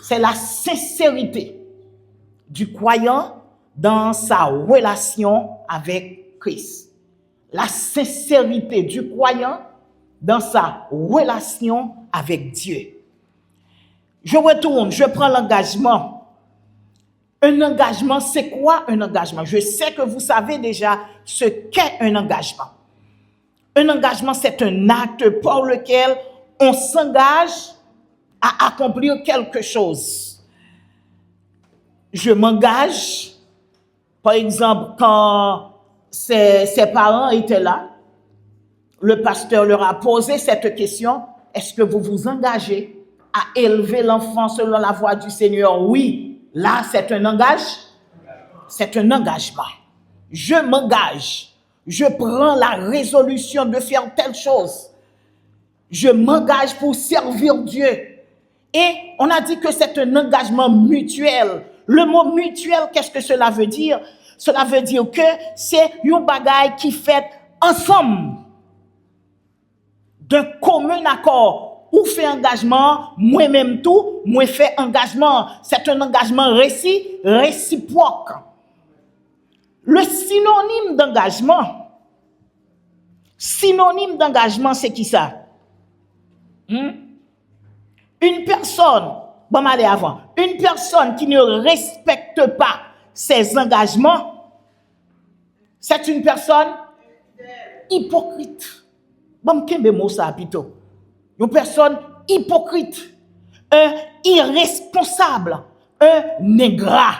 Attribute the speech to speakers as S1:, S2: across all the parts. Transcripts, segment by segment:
S1: c'est la sincérité du croyant dans sa relation avec Christ. La sincérité du croyant dans sa relation avec Dieu. Je retourne, je prends l'engagement. Un engagement, c'est quoi un engagement? Je sais que vous savez déjà ce qu'est un engagement. Un engagement, c'est un acte par lequel on s'engage à accomplir quelque chose. Je m'engage, par exemple, quand ses parents étaient là, le pasteur leur a posé cette question, est-ce que vous vous engagez à élever l'enfant selon la voie du Seigneur? Oui, là c'est un engagement. C'est un engagement. Je m'engage. Je prends la résolution de faire telle chose. Je m'engage pour servir Dieu. Et on a dit que c'est un engagement mutuel. Le mot mutuel, qu'est-ce que cela veut dire? Cela veut dire que c'est une bagaille qui fait ensemble, d'un commun accord. Ou fait engagement, moi-même tout, moi fait engagement. C'est un engagement réciproque. Le synonyme d'engagement, c'est qui ça? Une personne, bon, allez avant, une personne qui ne respecte pas ses engagements, c'est une personne hypocrite. Bon, quel mot ça, plutôt? Une personne hypocrite, un irresponsable, un ingrat.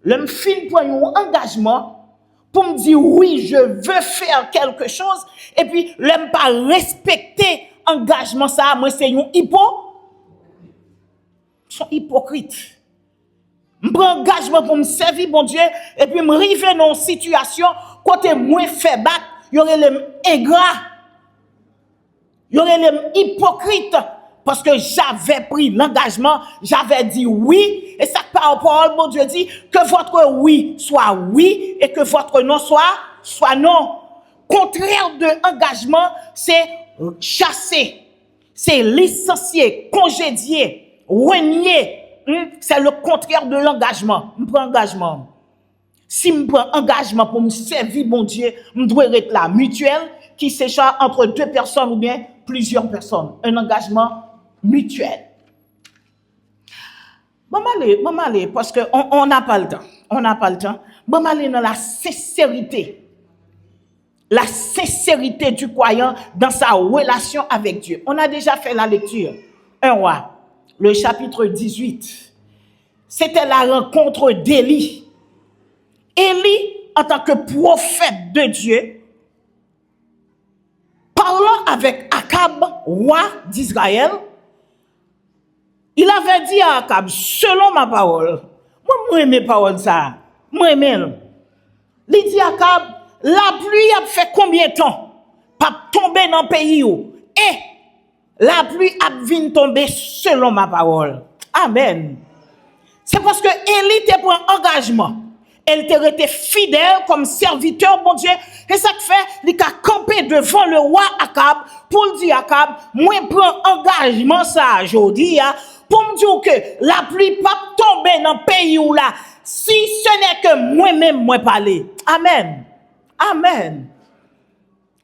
S1: L'homme fin pour un engagement pour me dire oui, je veux faire quelque chose, et puis l'homme pas respecter engagement ça, moi c'est un sont hypocrites. Je prends engagement pour me servir bon Dieu et puis me arriver dans une situation côté moi fait battre, il y aurait les ingrats, il y aurait les hypocrites parce que j'avais pris l'engagement, j'avais dit oui et ça par parole bon Dieu dit que votre oui soit oui et que votre non soit non. Contraire de engagement, c'est chasser, c'est licencier, congédier, renier. C'est le contraire de l'engagement. Je prends engagement. Si je prends engagement pour me servir, bon Dieu, je dois être la mutuelle qui s'échange entre deux personnes ou bien plusieurs personnes. Un engagement mutuel. Bon, allez, parce qu'on n'a pas le temps. On n'a pas le temps. Bon, allez dans la sincérité. La sincérité du croyant dans sa relation avec Dieu. On a déjà fait la lecture. 1 Roi, le chapitre 18. C'était la rencontre d'Élie. Élie, en tant que prophète de Dieu, parlant avec Akab, roi d'Israël, il avait dit à Akab, selon ma parole, moi mes paroles ça, moi même. Il dit à Akab, la pluie a fait combien de temps pas tomber dans le pays où? Et la pluie a vint tomber selon ma parole. Amen. C'est parce que Élie te prend engagement. Elle te resté fidèle comme serviteur, mon Dieu. Et ça te fait, il a campé devant le roi Akab pour dire Akab, moi prends engagement ça aujourd'hui, pour me dire que la pluie pas tomber dans le pays où là, si ce n'est que moi-même, moi parler. Amen. Amen.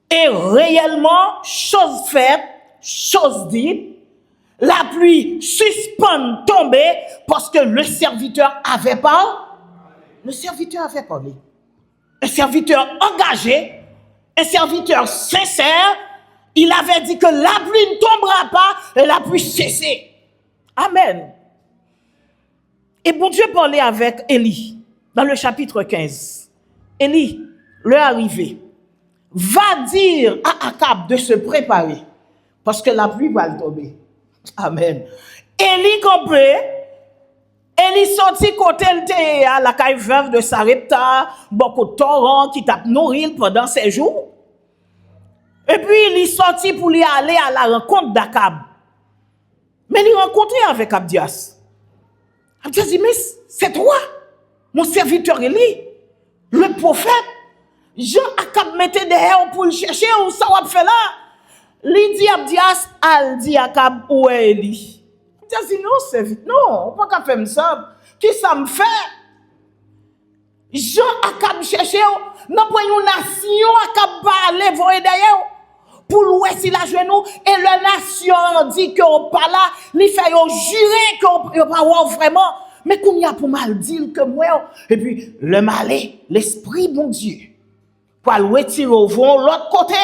S1: Et réellement, chose faite, chose dite, la pluie suspend tomber parce que le serviteur avait pas. Le serviteur avait parlé. Un serviteur engagé, un serviteur sincère, il avait dit que la pluie ne tombera pas et la pluie cessait. Amen. Et bon Dieu parlait avec Élie dans le chapitre 15. Élie, l'heure arrivée, va dire à Akab de se préparer parce que la pluie va tomber. Amen. Élie comprenait. Élie sorti côté à la caille veuve de Sarepta, beaucoup de torrents qui t'a nourri pendant ces jours. Et puis il est sorti pour lui aller à la rencontre d'Akab. Mais il rencontré avec Abdias. Abdias dit, mais c'est toi, mon serviteur Élie, le prophète. Jean Akab mettait derrière pour le chercher, où ça va faire là. Il dit Abdias, al dit Akab, où est Élie? Dieu dit non, c'est vite. Non, on peut pas faire ça. Qui ça me fait? Jean Akab chercher, non pour une nation Akab parler, voyez d'ailleurs. Pour louer si la genou, et la nation dit qu'on pas là, il fait jurer qu'on pas voir vraiment. Mais qu'on y a pour mal dire que moi, et puis le malais, l'esprit bon Dieu, pour le retirer au vent, l'autre côté,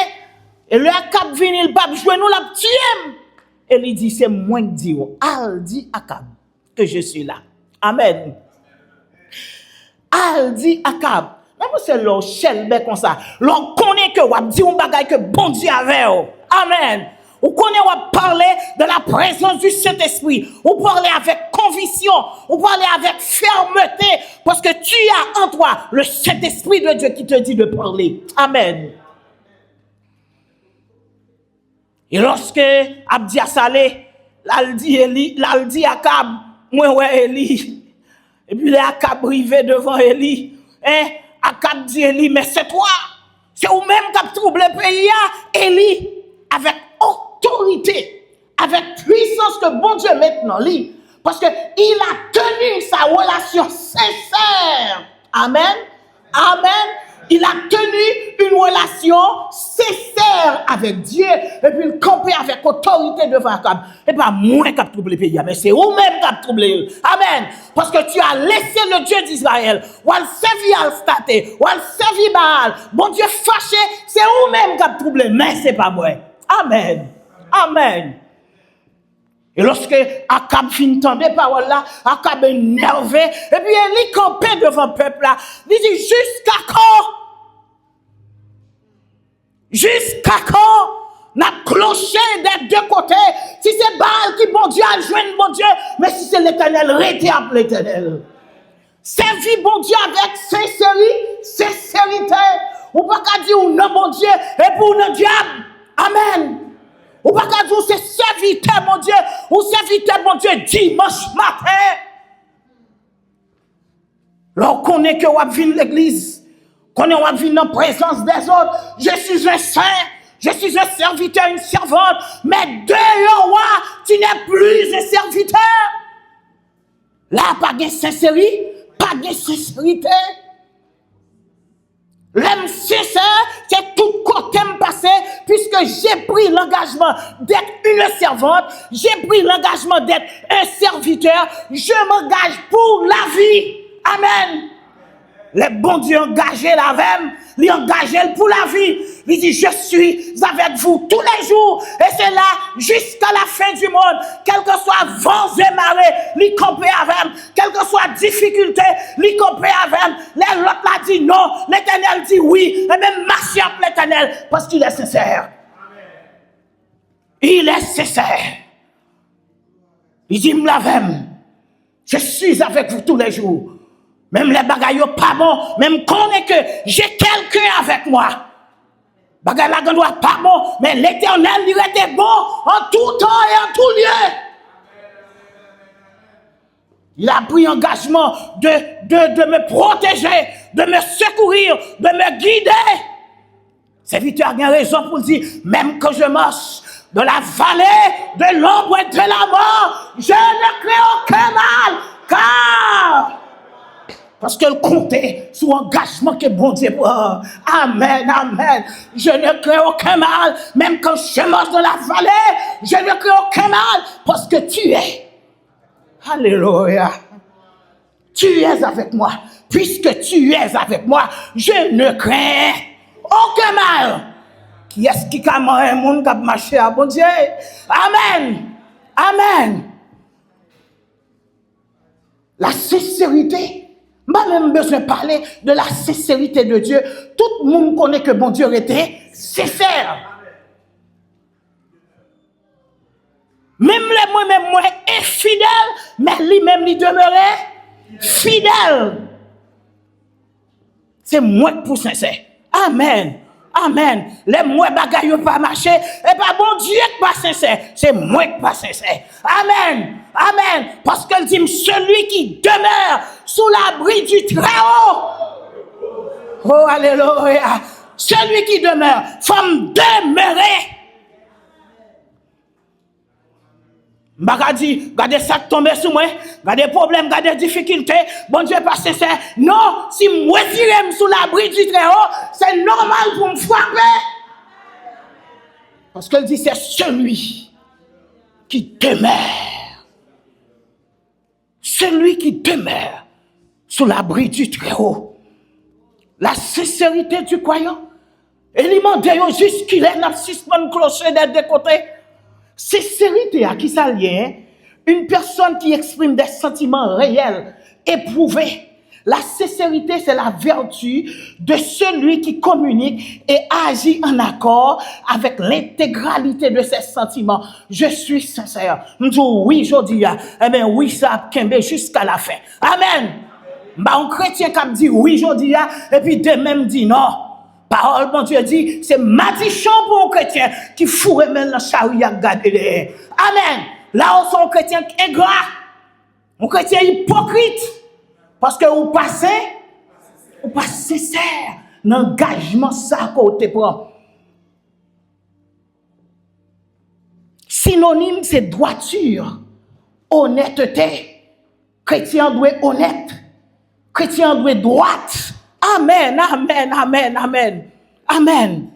S1: et le Akab vient, il pape jouer nous la tuer. Et il dit, c'est moi qui dis, al dit Akab, que je suis là. Amen. Al dit Akab. Même c'est l'on chelbe comme ça. L'on connaît que on dit un bagage que bon Dieu avait. Amen. On connaît, on parler de la présence du Saint-Esprit. On parler avec conviction. On parler avec fermeté. Parce que tu as en toi le Saint-Esprit de Dieu qui te dit de parler. Amen. Et lorsque Abdi a salé, l'al dit Akab, moi ouais Eli. Et puis les Akab arrivé devant Eli. Akab dit Eli, mais c'est toi. C'est vous-même qui avez troublé le pays. Eli, avec autorité, avec puissance que bon Dieu maintenant lui. Parce qu'il a tenu sa relation sincère. Amen. Amen. Il a tenu une relation sincère avec Dieu et puis il campait avec autorité devant Akab. Et pas moi qui a troublé le pays, mais c'est vous-même qui a troublé. Amen. Parce que tu as laissé le Dieu d'Israël, ou al servi Al-Staté, ou al servi Baal. Bon Dieu fâché, c'est vous-même qui a troublé, mais c'est pas moi. Amen. Amen. Et lorsque Akab finit d'entendre les paroles là, Akab est énervé, et puis il campait devant le peuple là. Il dit, jusqu'à quand? Jusqu'à quand? N'a cloché des deux côtés. Si c'est Baal qui bon Dieu a joint bon Dieu, mais si c'est l'Éternel, restez à l'Éternel. Servi bon Dieu avec sincérité. Ou pas qu'à dire non bon Dieu, et pour le diable. Amen. Ou pas qu'à dire c'est serviteur mon Dieu, ou serviteur mon Dieu dimanche matin. Lorsqu'on connaît que on vient l'église, qu'on est venu en présence des autres, je suis un saint, je suis un serviteur, une servante, mais de roi, tu n'es plus un serviteur. Là, pas de sincérité, pas de sincérité. L'homme sincère, c'est tout côté me passé, puisque j'ai pris l'engagement d'être une servante, j'ai pris l'engagement d'être un serviteur, je m'engage pour la vie. Amen. Le bon Dieu engagé la même, il engagé pour la vie. Il dit, je suis avec vous tous les jours. Et c'est là, jusqu'à la fin du monde. Quel que soit vents et marées, il campé avec. Quelle que soit difficulté, il campé avec. L'autre l'a dit non, l'Éternel dit oui. Et même marcher avec l'Éternel, parce qu'il est sincère. Il est sincère. Il dit, je suis avec vous tous les jours. Même les bagailles pas bon, même qu'on est que j'ai quelqu'un avec moi. Bagaille la doit pas bon, mais l'Éternel lui était bon en tout temps et en tout lieu. Il a pris engagement de me protéger, de me secourir, de me guider. Serviteur a bien raison pour dire, même que je marche de la vallée de l'ombre et de la mort, je ne crains aucun mal, car parce qu'elle comptait sur l'engagement que bon Dieu prend. Amen, amen. Je ne crains aucun mal, même quand je marche dans la vallée, je ne crains aucun mal, parce que tu es. Alléluia. Tu es avec moi. Puisque tu es avec moi, je ne crains aucun mal. Qui est-ce qui a un monde qui a marché à bon Dieu? Amen. Amen. La sincérité. Pas même besoin de parler de la sincérité de Dieu. Tout le monde connaît que bon Dieu était sincère. Même les moi infidèles, mais lui-même il demeurait fidèle. C'est moi pour sincère. Amen. Amen. Les moi bagaille pas marché, et pas bon Dieu qui pas sincère, c'est moi qui pas sincère. Amen. Amen. Parce qu'elle dit celui qui demeure sous l'abri du Très-Haut. Oh alléluia. Celui qui demeure, femme demeurer. M'baka dit, gardez ça tomber sur moi, gardez problème, gardez difficulté, bon Dieu pas sincère. Non, si moi retire sous l'abri du Très-Haut, c'est normal pour me frapper. Parce qu'elle dit, c'est celui qui demeure. Celui qui demeure sous l'abri du Très-Haut. La sincérité du croyant. Et il m'a dit, jusqu'il est dans suspend clocher des deux côtés. Sincérité à qui ça lié? Une personne qui exprime des sentiments réels, éprouvés. La sincérité, c'est la vertu de celui qui communique et agit en accord avec l'intégralité de ses sentiments. Je suis sincère. Je dis oui, je dis, eh bien oui, ça a kembe jusqu'à la fin. Amen. Un chrétien qui dit oui, je dis, et puis demain me dit non. Parole, bon Dieu dit, c'est matichon pour un chrétien qui fourre même dans charia garder. Amen. Là, on sont chrétien ingrat, un chrétien hypocrite, parce que vous passez sincère dans l'engagement ça côté prend. Synonyme, c'est droiture, honnêteté. Chrétien doit être honnête, chrétien doit être droite. Amen, amen, amen, amen, amen.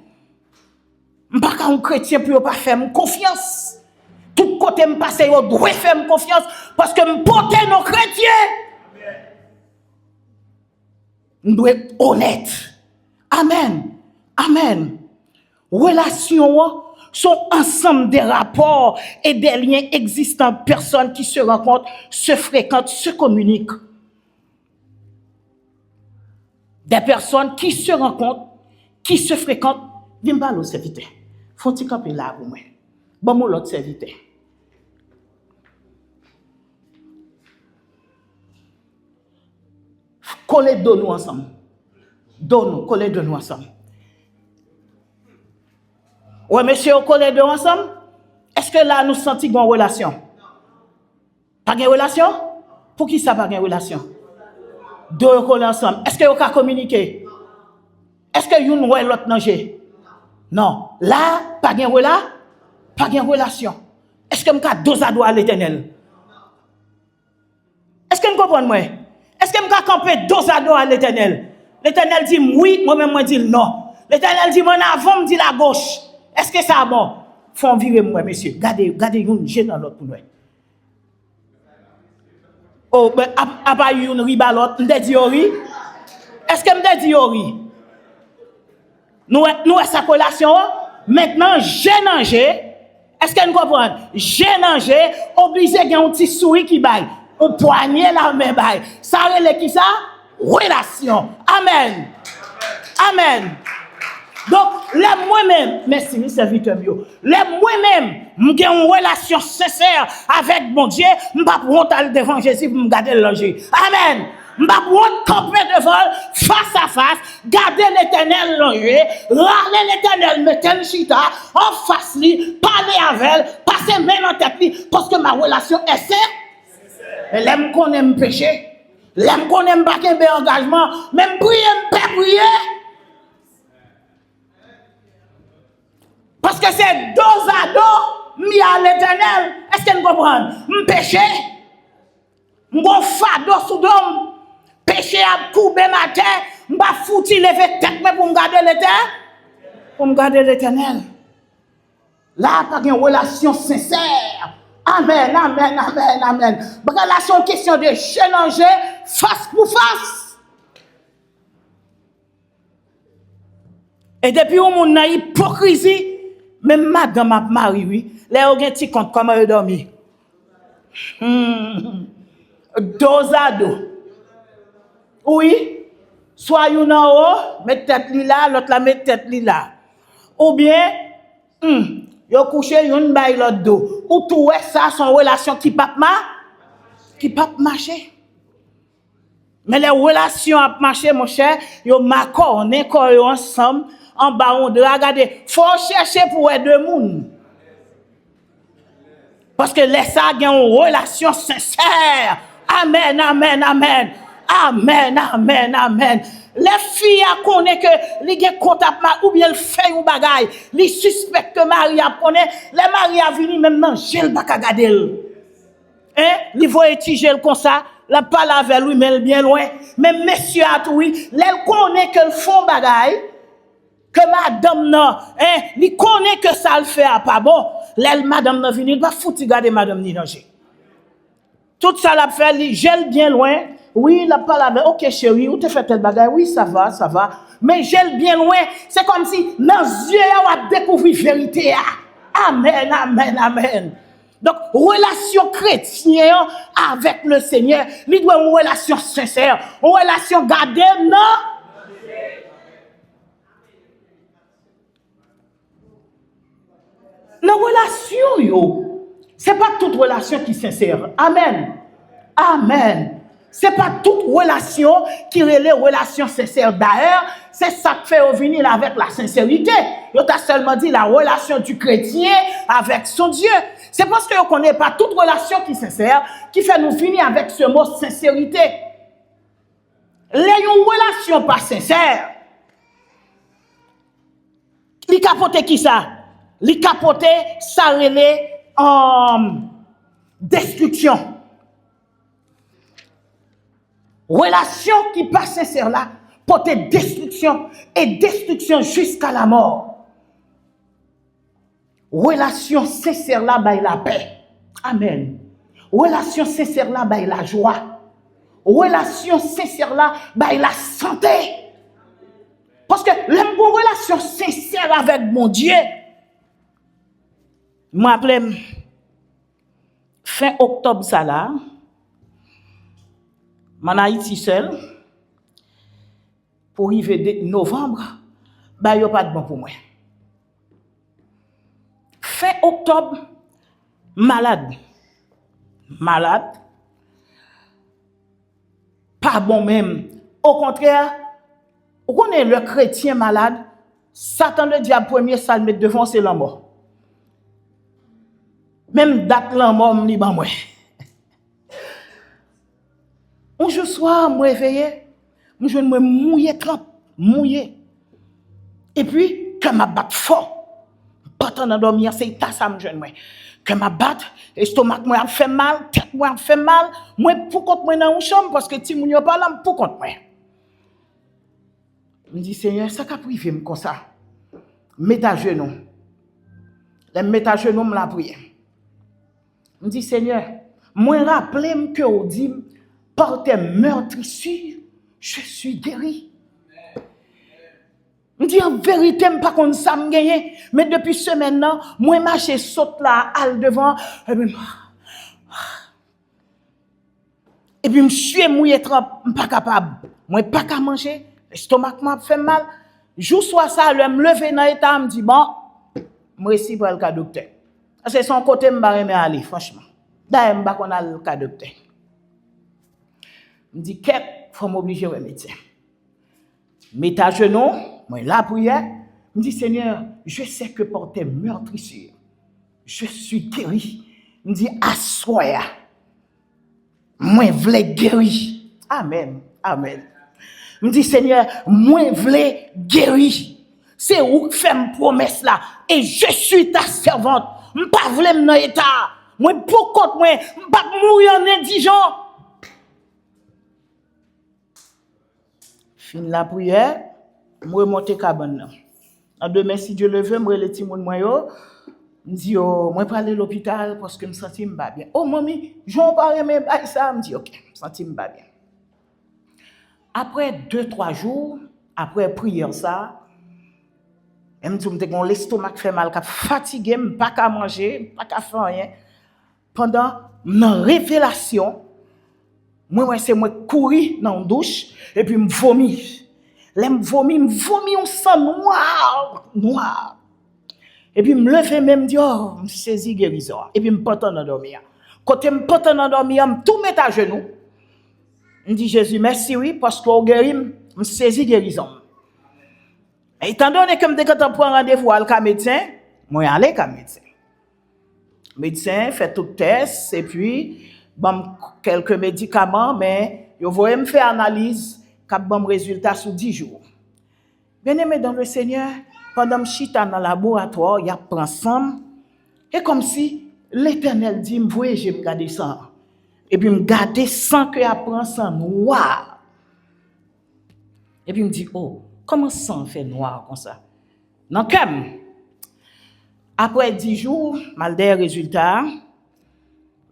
S1: M'pas un chrétien pour pas faire confiance. Tout côté me passe, yo doit faire confiance parce que me porter nos chrétiens. Nous doit être honnête. Amen, amen. Relations sont ensemble des rapports et des liens existants, personnes qui se rencontrent, se fréquentent, se communiquent. Des personnes qui se rencontrent, qui se fréquentent. Viens pas l'autre serviteur. Faut-il camper là pour moi? Bon, mon l'autre serviteur. Collez de nous ensemble. Donne-nous, collez de nous ensemble. Ouais, monsieur, collez de nous ensemble. Est-ce que là, nous sentons une relation? Pas de relation? Pour qui ça pas de relation? Deux collés ensemble. Est-ce que vous pouvez communiquer? Est-ce que vous voyez l'autre nager? Non. Là, pas de relation. Est-ce que vous pouvez dos à dos à l'Éternel? Est-ce que vous comprenez moi? Est-ce que vous pouvez camper dos à dos à l'Éternel? L'Éternel dit oui, moi-même moi dis non. L'Éternel dit mon avant, me dit la gauche. Est-ce que ça bon? Faut virer moi, monsieur. Gardez une gêne dans l'autre pour nous. Oh, ben, à part une ribalote, m'de dit oui. Est-ce que m'de dit oui? Nous, sa relation, maintenant, j'ai nangé. Est-ce que nous comprenons? J'ai nangé, obligé de un petit souris qui baille. On poignet la main baille. Ça relève qui ça? Relation. Amen. Amen. Donc, les moi-même, merci, mes serviteurs, les moi-même, j'ai une relation sincère avec mon Dieu, je ne vais pas prendre devant Jésus pour me garder le danger. Amen. Je ne vais pas prendre camper devant, face à face, garder l'éternel danger, râler l'éternel, mettre le chita, en face lui, parler avec elle, passer main en tête, parce que ma relation est sincère. Et l'aime qu'on aime pécher, l'aime qu'on aime pas qu'un engagement, même prier, me faire prier. Parce que c'est dos à dos mis à l'éternel. Est-ce que vous comprenez? M'pêcher. M'gon fado sous d'homme. Péché à couper ma tête. M'ba fouti lever tête pour me garder l'éternel. Pour me garder l'éternel. Là, pas une relation sincère. Amen, amen, amen, amen. Relation question de challenger face pour face. Et depuis où mon a hypocrisie, même madame a marié, oui. Là, on a un petit compte comment elle dormi. Dos à dos. Oui. Soit une en haut, mettez tête là, l'autre la mettez tête là. Ou bien, yo couché une baille l'autre dos. Ou tout ça, son relation qui pas marcher. Mais les relations à marcher, mon cher, yo m'accord, on est ensemble. En bas, on doit regarder. Faut chercher pour aider deux monde. Parce que les ça ont une relation sincère. Amen, amen, amen. Amen, amen, amen. Les filles connaissent que les gens contact ou bien le fait un bagay. Les suspectent Maria connaissent. Les Maria vini même non, j'ai le bac à garder. il va étiger comme ça, la parle avec lui, mais bien loin. Mais monsieur a tout, oui, elle connaît que le fond bagaille, que madame non, il connaît que ça le fait à pas bon. L'aile madame non vini, il va foutre garder madame ni danger. Tout ça l'a fait, il gèle bien loin. Oui, la parle avec, ok chérie, où te fait tel bagaille? Oui, ça va, ça va. Mais gèle bien loin. C'est comme si dans les yeux, on a découvert la vérité. Amen, amen, amen. Donc, relation chrétienne avec le Seigneur, il doit une relation sincère, une relation gardée, non? La relation, yo, c'est pas toute relation qui est sincère. Amen. Amen. C'est pas toute relation qui est une relation sincère. D'ailleurs, c'est ça qui fait venir avec la sincérité. On t'a seulement dit la relation du chrétien avec son Dieu. C'est parce qu'on ne connaît pas toute relation qui est sincère qui fait nous finir avec ce mot sincérité. Les relations pas sincères, les capoter qui ça? Les capoter, ça relève destruction. Relation qui pas sincère là, porter destruction et destruction jusqu'à la mort. Relation sincère là, bah la paix. Amen. Relation sincère là, bah la joie. Relation sincère là, bah la santé. Parce que la relation sincère avec mon Dieu, moi appelé fin octobre ça là, en Haïti seul, pour arriver novembre, bah yo pas de bon pour moi. Fin octobre, malade, pas bon même. Au contraire, on est le chrétien malade, Satan le diable premier ça le met devant c'est la mort. Même date la mort me liban moi. Un jour soir, me réveillé, je me mouillé trop, mouillé. Et puis, que ma batte fort, pas en dormir, c'est ta ça me jeune moi. Que ma batte, estomac moi fait mal, tête moi fait mal, moi pour contre moi dans une chambre parce que ti moun yo pas là pour contre moi. Me dit Seigneur, ça qu'a privé me comme ça. Mets à genoux. Les mettre à genoux me la prière. Me dit Seigneur, moi rappelez-moi que on dit par tes meurtrissures, je suis guéri. Je dis en vérité, je ne sais pas qu'on ça me gagne, mais depuis ce maintenant, moi, marche saute là, al devant, et puis, je suis mouillé trop, je ne suis pas capable. Moi, je ne suis pas capable de manger, l'estomac m'a fait mal. Jour soit ça, je me lever dans l'état, je me dis, bon, moi, ici, pour le cas docteur. C'est son côté, je ne vais pas aller, franchement. D'ailleurs, je ne vais pas aller le cas docteur. Je me dis, qu'est-ce qu'il faut m'obliger au médecin? Mets à genoux, moi la prière, je me dis Seigneur, je sais que par tes meurtrissures, je suis guéri. Je me dis, assoya, moi v'lais guéri. Amen, amen. Je me dis Seigneur, moi v'lais guéri. C'est où fait une promesse là, et je suis ta servante. Je ne pas v'lais dans l'état. Moi pour contre moi, je pas mourir en indigent. Fin la prière, je remonte cabane. En demain, si Dieu le veut, je le petit monde moi yo, me dit yo, moi aller à l'hôpital parce que me senti pas bien. Oh mamie, j'en parle mais ça, me dit OK, me senti pas bien. Après 2-3 jours, après prière ça, elle me dit que mon estomac fait mal, que fatigué, pas qu'à manger, pas qu'à faire rien. Pendant ma révélation, moi c'est moi courir dans la douche et puis me vomir. Là me vomir un sang noir. Et puis me lever même dire oh, me saisi guérison et puis me porte en dormir. Quand me porte en dormir, me tout mettre à genoux. Me dit Jésus merci oui parce que guéri me saisi guérison. Et étant donné que me quand on prend rendez-vous avec le médecin, moi aller avec le médecin. Médecin fait tout test et puis bon quelques médicaments mais yo voyez me faire analyse cap bon résultat sous 10 jours. Bien-aimé dans le Seigneur, pendant que je suis dans le laboratoire, il y a pris ensemble et comme si l'Éternel dit me voyez je me garder ça. Et puis me garder sans que apprend sang noir. Et puis me dit oh, comment sang fait noir comme ça? Non comme après 10 jours, mal des résultats.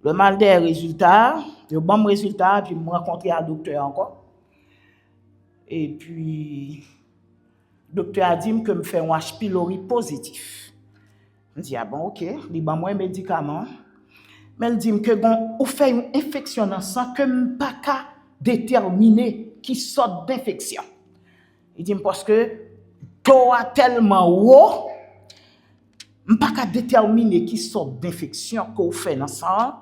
S1: Le mal des résultats, le bon résultat, puis me rencontrer un docteur encore. Et puis le docteur a dit que me fait un H. pylori positif. Je dis ah bon OK, il m'a moi médicament. Mais il dit que bon, on fait une infection dans le sang que me pas qu'à déterminer qui sort d'infection. Il dit parce que taux a tellement haut, me pas qu'à déterminer qui sort d'infection qu'on fait dans le sang.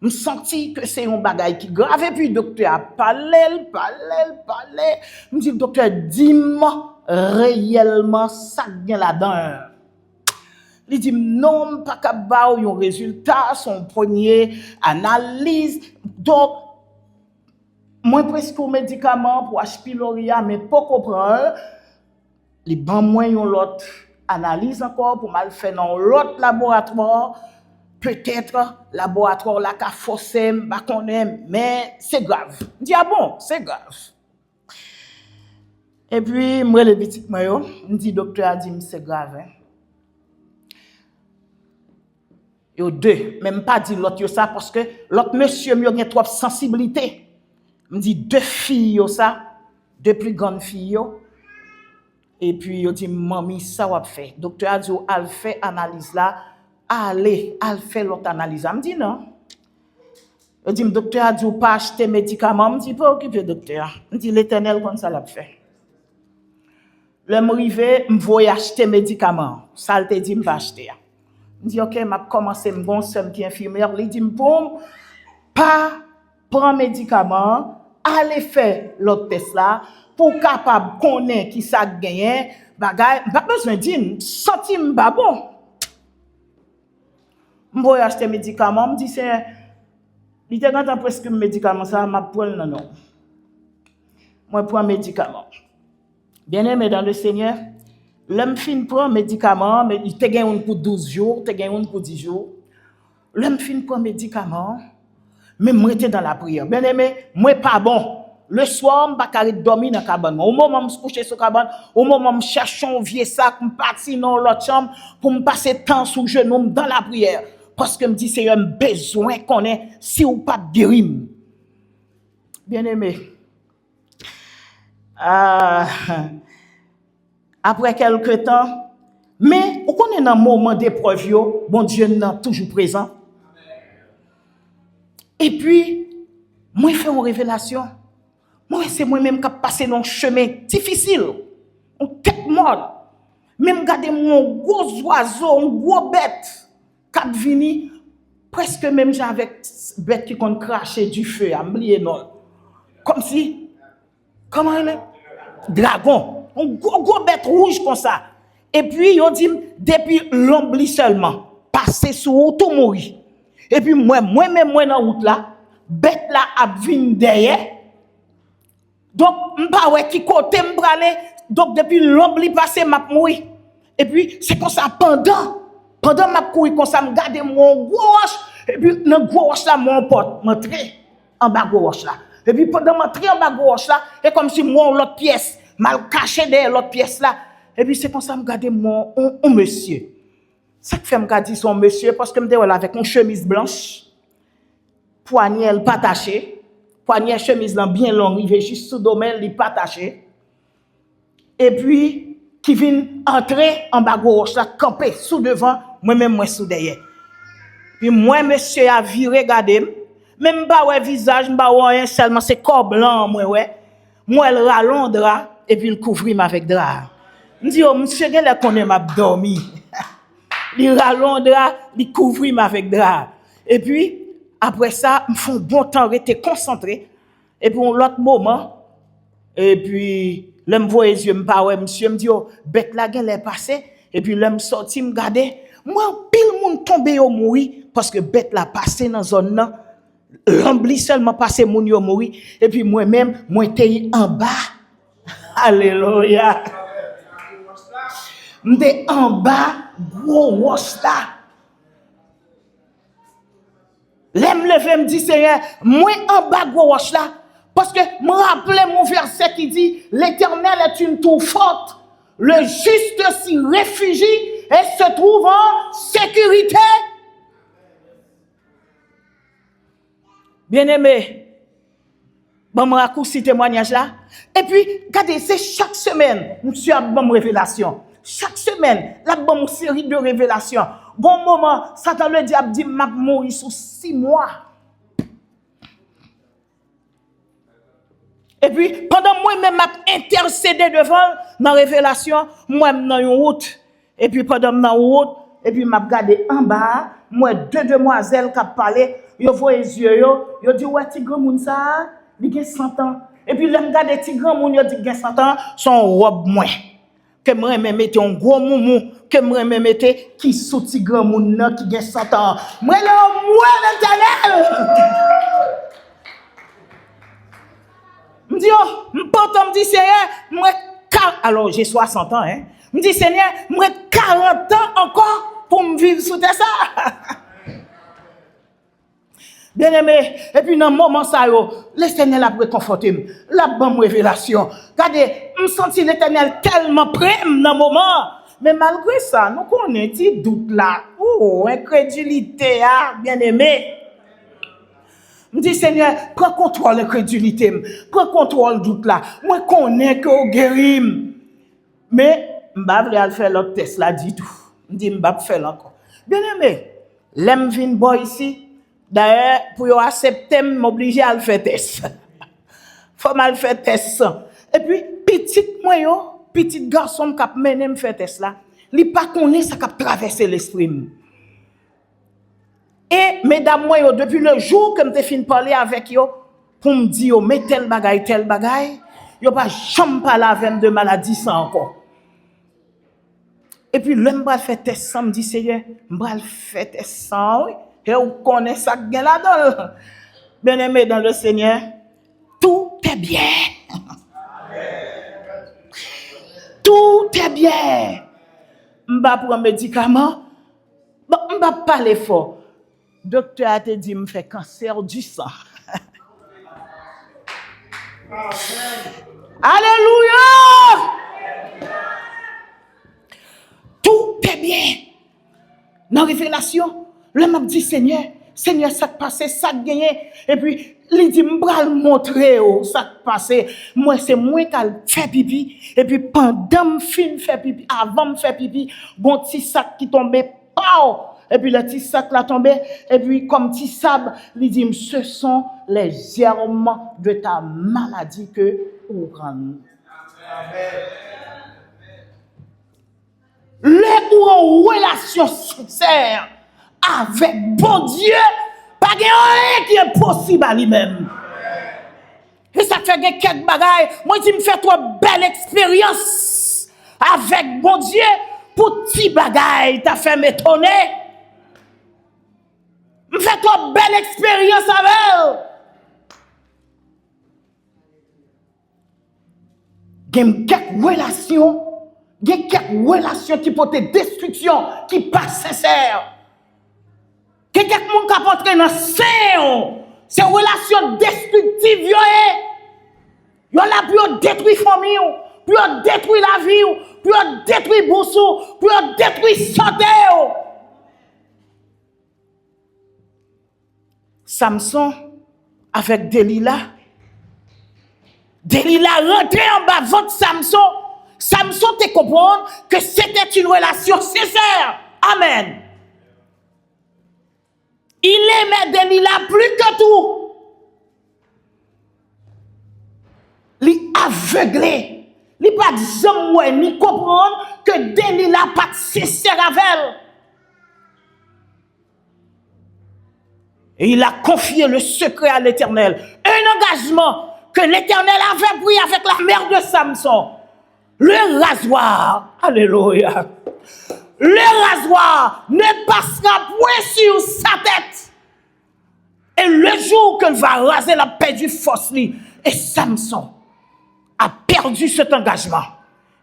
S1: Je senti que c'est un bagage qui grave. Et puis le docteur a parlé. Je me dis, docteur, dis-moi réellement ça vient là-dedans. Il dit, non, pas qu'à avoir un résultat, son premier analyse. Donc, moi presque un médicament pour H. pylori, mais pas comprendre. Les ban moi une autre analyse encore pour mal faire dans l'autre laboratoire. Peut-être laboratoire la ka forcé pas connaît mais c'est grave. Je dis ah bon, c'est grave. Et puis moi le petit moi yo, me dit docteur a dit c'est grave hein. Yo deux, même pas dit l'autre yo ça parce que l'autre monsieur yo gen trop sensibilité. Me dit deux filles yo ça, deux plus grandes filles yo. Et puis yo dit mamie ça va faire. Docteur a dit al fait analyse là. Allez, al fait l'autre analyse. Je me dis non. Je dis, docteur a dit, pas acheter médicaments. Je me dis, pas occuper docteur. Je me dis, l'éternel, comme ça l'a fait. Le m'rivé, m'voy acheter médicaments. Ça le te dit, m'va acheter. Je dis, ok, m'a commencé m'gon somme qui infirmière. Il dit, bon, pas prendre médicaments, aller faire l'autre test là, pour capable connaître qui ça gagne, bagay, pas besoin de dire, senti m'ba bon. Je vais acheter des médicaments, je me dis, c'est. Il était quand presque médicament, ça m'a pris non. Moi, je prends un médicament. Bien aimé dans le Seigneur, l'homme fin prend un médicament, mais il te gagne pour 12 jours, te gagne pour 10 jours. L'homme fin prend un médicament, mais moi, j'étais dans la prière. Bien aimé, moi, pas bon. Le soir, je ne vais pas dormir dans la cabane. Au moment où je me couche sur la cabane, au moment où je cherche un vieux sac, je partir dans l'autre chambre pour me passer temps sous genou dans la prière. Parce que me dit c'est un besoin qu'on ait si ou pas guérir. Bien aimé. Après quelques temps, mais on connaît dans un moment d'épreuve, bon Dieu n'est toujours présent. Et puis, moi je fais une révélation. Moi c'est moi-même qui passé dans un chemin difficile, en tête molle. Même garder mon gros oiseau, un gros bête. Cap vini presque même avec bête qui qu'on cracher du feu à m'lier non comme si comment il est dragon un gros bête rouge comme ça et puis on dit depuis l'ombli seulement passer sur auto mourir et puis moi-même moi dans route là bête là a vinn derrière donc m'pa ouais qui côté m'braler donc depuis l'ombli passer m'a mourir et puis c'est comme ça pendant ma couille comme ça me garder mon gros roche et puis dans gros roche là mon porte m'entrer en bas gros roche là et puis pendant m'entrer en bas gros roche là et comme si moi l'autre pièce mal caché derrière l'autre pièce là et puis c'est comme ça me garder mon monsieur ça fait me garder son monsieur parce que me déroule avec une chemise blanche poignet pas taché poignet chemise là bien long il juste sous domaine il pas taché et puis qui vient entrer en bas gauche là camper sous devant moi-même moi sous derrière puis moi monsieur a viré regarder même pas ouais visage pas ouais seulement c'est corps blanc moi elle rallondra et puis il couvrit avec drap me dit oh monsieur gars connaît m'a dormi il rallondra il couvrit avec drap et puis après ça me font bon temps rester concentré et puis l'autre moment et puis l'homme voit les yeux me pas ouais monsieur me dit oh bête la gen est passé et puis l'homme sorti me garder moi pile monde tombé au mourir parce que bête la passé dans zone là l'ombli seulement passé moun yo mourir et puis moi-même moi était en bas alléluia m'était en bas gros roche là L'aime lever, me dit Seigneur, moi en bas de roche là, parce que me rappelez mon verset qui dit, l'Éternel est une tour forte, le juste s'y réfugie et se trouve en sécurité. Bien-aimé, bon, me raccourci témoignage là. Et puis, regardez, c'est chaque semaine, monsieur a bonne révélation. Chaque semaine, la bonne série de révélations. Bon moment, Satan le diable dit, m'a mourir sous 6 mois. Et puis, pendant moi-même, m'a intercédé devant, dans révélation, moi, dans une route. Et puis, pendant dans une route, et puis, m'a regardé en bas, moi, 2 demoiselles qui parlaient, yo voient les yeux, yo dit, ouais, ti grand moun ça, il a 100 ans. Et puis, là, me regarde ti grand moun, yo dit, il a 100 ans, son robe moins. Que moi me mette un gros moumou, que moi me mette qui sous grand moun nan qui gen 100 ans. Moi l'Éternel. Me dit oh, m'porte me dit Seigneur, moi alors j'ai 60 ans hein. Me dit Seigneur, moi 40 ans encore pour me vivre sous terre ça. Bien-aimé, et puis dans le moment ça, l'Éternel a réconforté, la bonne révélation. Regardez, je me sens l'Éternel tellement près dans le moment. Mais malgré ça, nous connaissons un petit doute là. Oh, incrédulité, bien-aimé. Je me dis, Seigneur, prends contrôle l'incrédulité, prends contrôle le doute là. Moi, je connais que vous guéris. Mais, je ne vais pas faire l'autre test là, dit tout. Je dis, je ne vais pas faire encore. Bien-aimé, l'aime vin boy ici. D'ailleurs, pour accepter, m'obliger à le faire test. Faut mal faire test. Et puis, petit garçon qui a mené me faire test là, il pas connaît ça qui a traversé l'esprit. Et mesdames moi depuis le jour que me fin parler avec yo pour me dire mais tel bagay, yo pas jamais parler avec de maladie ça encore. Et puis l'homme va faire test ça me dit Seigneur, m'va le faire test ça oui. Et vous connaissez ça bien là-dedans. Bien-aimé dans le Seigneur, tout est bien. Tout est bien. Je ne vais pas prendre un médicament. Bon, je ne vais pas parler fort. Le docteur a dit que je fais cancer du sang. Alléluia! Tout est bien. Dans la révélation, le m'a dit Seigneur, ça te passe, ça te gagne. Et puis, il dit, m'bral montrer ça te passe. Moi, c'est moi qui fait pipi. Et puis, pendant me fin faire pipi, avant me faire pipi, bon petit sac qui tombait, pow! Et puis, le petit sac là tombé. Et puis, comme petit sable, il dit, ce sont les germes de ta maladie que vous prenez. Les ou en relation sincère avec bon Dieu, pas rien qui est possible à lui-même. Et ça fait quelques bagailles. Moi, je me fais trop belle expérience avec bon Dieu pour petit bagaille. T'as fait m'étonner. Me fais trop belle expérience avec elle. Il y a quelques relations qui portent destruction, qui pas sincères. Quelqu'un qui a porté dans ces relations destructives, yo là pour détruire famille, pour détruire la vie, pour détruire boussou, pour détruire santé. Samson avec Delilah rentré en bas votre Samson. Samson te comprendre que c'était une relation sincère. Amen. Il aimait Delilah plus que tout. Il aveuglé. Il pas jamais ni comprendre que Delilah pas sincère avec elle. Et il a confié le secret à l'Éternel. Un engagement que l'Éternel avait pris avec la mère de Samson. Le rasoir, alléluia. Le rasoir ne passera point sur sa tête. Et le jour qu'il va raser la paix du fosli, et Samson a perdu cet engagement.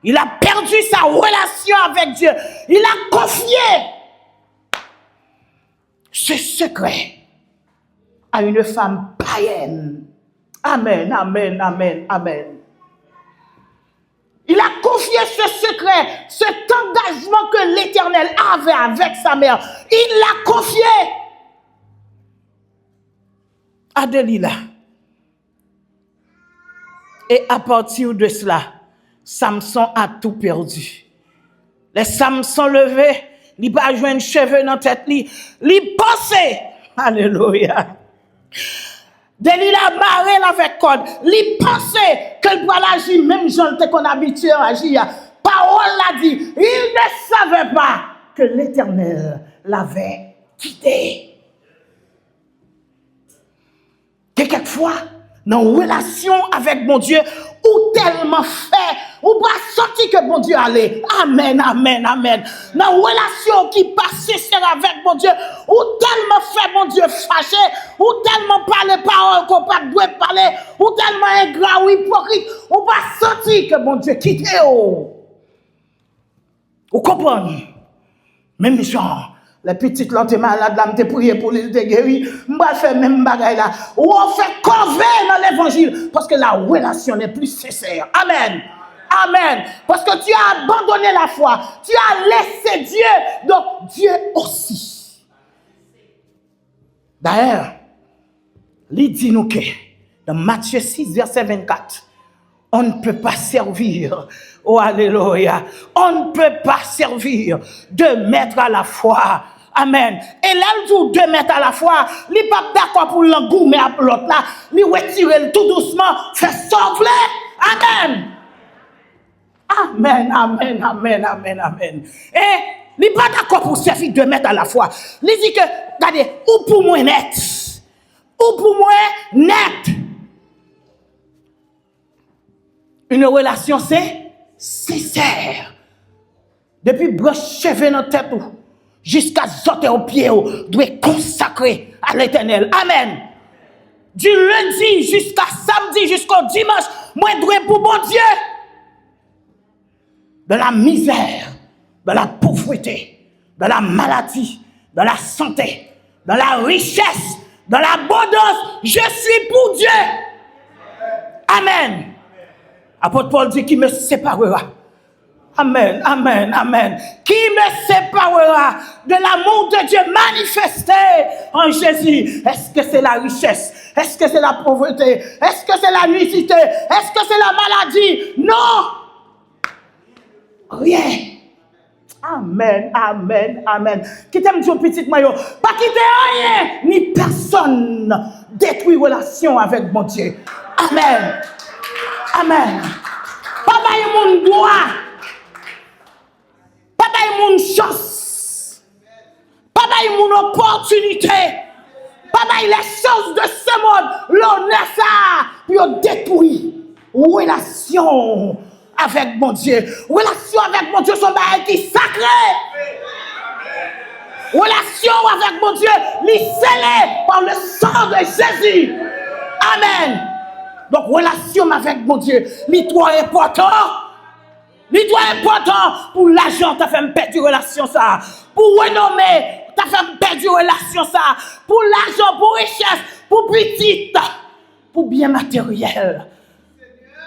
S1: Il a perdu sa relation avec Dieu. Il a confié ce secret à une femme païenne. Amen, amen, amen, amen. Il a confié ce secret, cet engagement que l'Éternel avait avec sa mère. Il l'a confié à Delilah. Et à partir de cela, Samson a tout perdu. Les Samson levé, il n'a pas joué un cheveu dans la tête, il pensait. Alléluia. Delilah marré avec code. Il pensait qu'elle pourrait agir même gens qu'on habitué à agir. Parole l'a dit. Il ne savait pas que l'Éternel l'avait quitté. Quelquefois, dans une relation avec mon Dieu, ou tellement fait, ou pas sorti que mon Dieu allait. Amen, amen, amen. Dans une relation qui passe sincère avec mon Dieu, ou tellement fait mon Dieu fâché, ou tellement parler paroles qu'on pas doit parler, ou tellement ingrat ou hypocrite, ou pas sorti que mon Dieu quitte. Vous comprenez? Même genre. Les petites là, t'es malade, là, t'es prié pour les guérir. M'ba faire même bagaille là. Ou on fait convaincre dans l'évangile. Parce que la relation n'est plus sincère. Amen. Amen. Parce que tu as abandonné la foi. Tu as laissé Dieu. Donc Dieu aussi. D'ailleurs, il dit nous que dans Matthieu 6, verset 24, on ne peut pas servir. Oh, alléluia. On ne peut pas servir deux maîtres à la fois. Amen. Et là, le jour deux maîtres à la fois, il n'est pas d'accord pour l'engouer à l'autre là. Il retire tout doucement, fait sauver. Amen. Amen, amen, amen, amen, amen. Et il n'est pas d'accord pour servir deux maîtres à la fois. Il dit que, regardez, ou pour moi net, ou pour moi net. Une relation, c'est sincère. Depuis broche cheveux dans la tête, jusqu'à sauter au pied, doit consacrer à l'Éternel. Amen. Du lundi jusqu'à samedi, jusqu'au dimanche, moi, je dois pour mon Dieu. De la misère, de la pauvreté, de la maladie, de la santé, de la richesse, de l'abondance, je suis pour Dieu. Amen. Apôtre Paul dit qui me séparera. Amen, amen, amen. Qui me séparera de l'amour de Dieu manifesté en Jésus? Est-ce que c'est la richesse? Est-ce que c'est la pauvreté? Est-ce que c'est la nudité? Est-ce que c'est la maladie? Non! Rien. Amen, amen, amen. Qui t'aime dire petit maillot? Pas quitter rien, ni personne détruit relation avec mon Dieu. Amen. Amen. Pas bailler mon droit. Pas bailler mon chance. Pas bailler mon opportunité. Pas bailler les choses de ce monde. L'honneur ça. Pour détruire relation avec mon Dieu. Relation avec mon Dieu, son bail qui est sacré. Relation avec mon Dieu, les scellé par le sang de Jésus. Amen. Donc, relation avec mon Dieu, les trois important. Les trois important pour l'argent, t'as fait me perdre relation ça. Pour renommer, t'as fait me perdre relation ça. Pour l'argent, pour richesse, pour petite, pour bien matériel.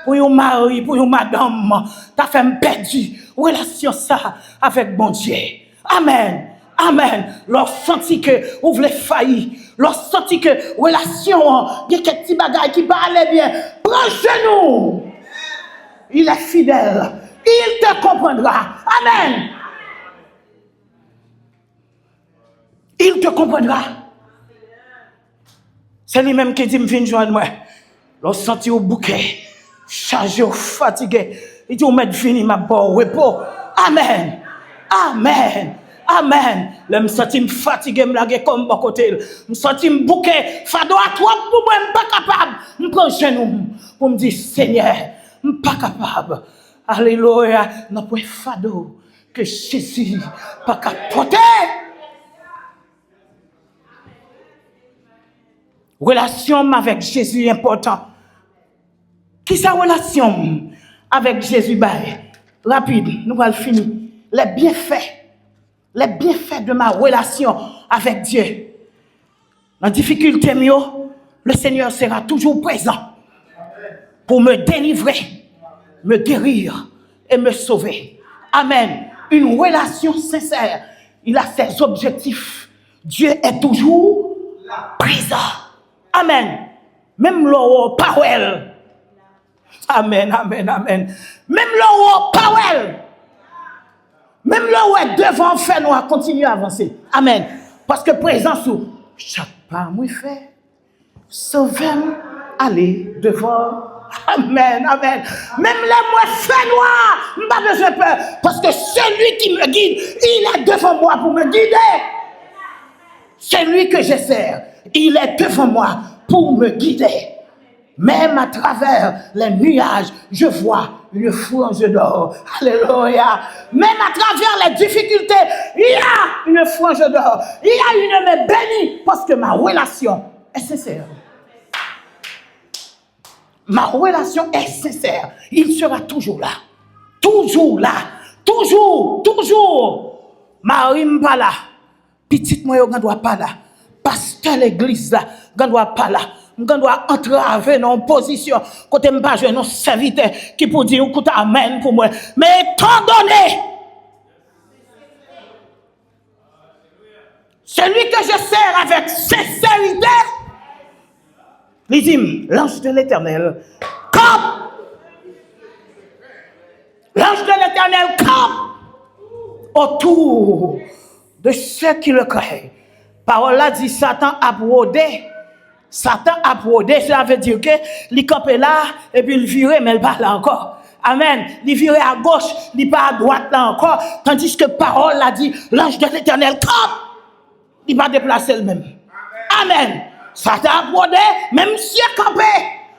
S1: Pour un mari, pour une madame, t'as fait me perdre relation ça avec mon Dieu. Amen. Amen. Lorsque senti que vous voulez faillir, lorsque senti que relation, il y a quelques petits bagages qui parlent bien, prends genou. Il est fidèle. Il te comprendra. Amen. Il te comprendra. C'est lui-même qui dit, me viens joindre moi. Lorsque senti au bouquet, chargé, fatigué, il dit, on met fini ma bonne repos. Amen. Amen. Amen. Là, me senti fatigué, me laguer comme bon côté. Me senti bouquet, fado à toi pour moi, me pas capable. Me prends genou pour me dire, Seigneur, me pas capable. Alléluia. Non, pas fado que Jésus pas capable. Relation avec Jésus est important. Qui sa relation avec Jésus? Rapide, nous allons finir. Les bienfaits de ma relation avec Dieu. Dans difficulté, le Seigneur sera toujours présent pour me délivrer, me guérir et me sauver. Amen. Une relation sincère, il a ses objectifs. Dieu est toujours présent. Amen. Même l'eau parole. Amen, amen, amen. Même l'eau parole. Même l'eau est devant faire nous à continuer à avancer. Amen. Parce que présence ou chaque pas moi fait, sauvez-moi, allez devant. Amen, amen. Même les mois fait noir, je n'ai pas besoin de peur. Parce que celui qui me guide, il est devant moi pour me guider. Celui que je sers, il est devant moi pour me guider. Même à travers les nuages, je vois une frange d'or. Alléluia. Même à travers les difficultés, il y a une frange d'or. Il y a une main bénie parce que ma relation est sincère. Ma relation est sincère. Il sera toujours là. Toujours là. Toujours, toujours. Marie pas là. Petite moi, je dois pas là. Pasteur l'église là, je dois pas là. Je dois entraver dans une position. Côté je pas un serviteur qui peut dire écoute amen pour moi. Mais étant donné, celui que je sers avec sincérité, il dit, l'ange de l'Éternel, campe. L'ange de l'Éternel campe autour de ceux qui le craignent. Parole là dit Satan a brodé. Satan a brodé, ça veut dire que il campé là et puis il vire mais il pas là encore. Amen. Il vire à gauche, il pas à droite là encore. Tandis que parole là dit l'ange de l'Éternel campe. Il va déplacer le même. Amen. Satan a brodé, même si il a campé.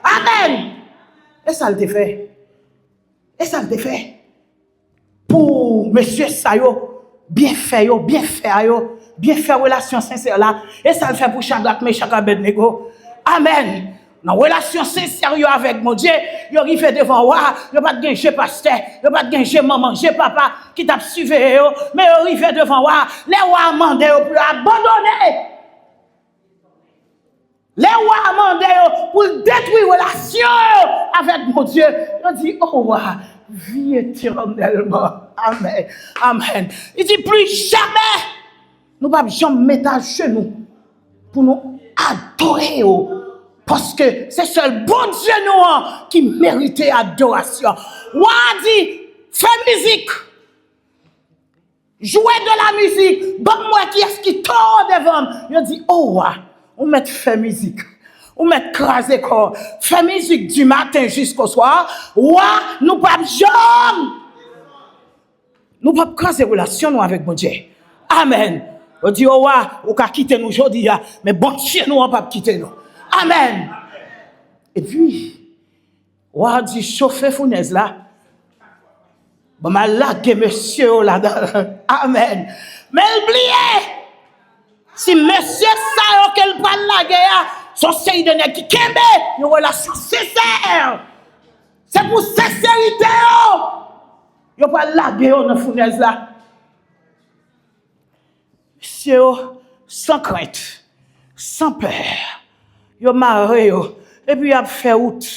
S1: Amen. Et ça le fait. Et ça le fait. Pour monsieur Sayo, bien faire relation sincère là. Et ça le fait pour Shadrach, Meshach, Abednego. Amen. Dans relation sincère avec mon Dieu, il arrive devant moi, il pas de gagner pasteur, il pas de gagner maman, j'ai papa qui t'a suivi, mais il arrive devant moi, les rois mandé pour abandonner. Les rois mandé pour détruire relation avec mon Dieu. Il dit oh vie éternellement. Amen. Amen. Il dit plus jamais nous ne pouvons jamais mettre à genoux pour nous adorer. Parce que c'est seul bon Dieu nous qui mérite adoration. Ouah dit, fais musique. Jouez de la musique. Bon moi qui est-ce qui tord devant. Il dit, oh on met fait musique. On met craser corps. Fais musique du matin jusqu'au soir. Ouah, nous ne pouvons jamais. Nous ne pouvons pas craser relation nous avec mon Dieu. Amen. On dit, oh on va quitter nous aujourd'hui, mais bon Dieu nous on ne va pas quitter nous. Amen. Et puis, on dit, chauffer fournaise là. Bon, ma lague monsieur là-dedans. Amen. Mais oubliez, si monsieur ça qu'elle prend la guerre, son seuil de nez qui kembe, une relation sincère. C'est pour sincérité. Yo pas laguer dans la fournaise là. Monsieur, sans crainte, sans peur, yo marre et puis y a fait route.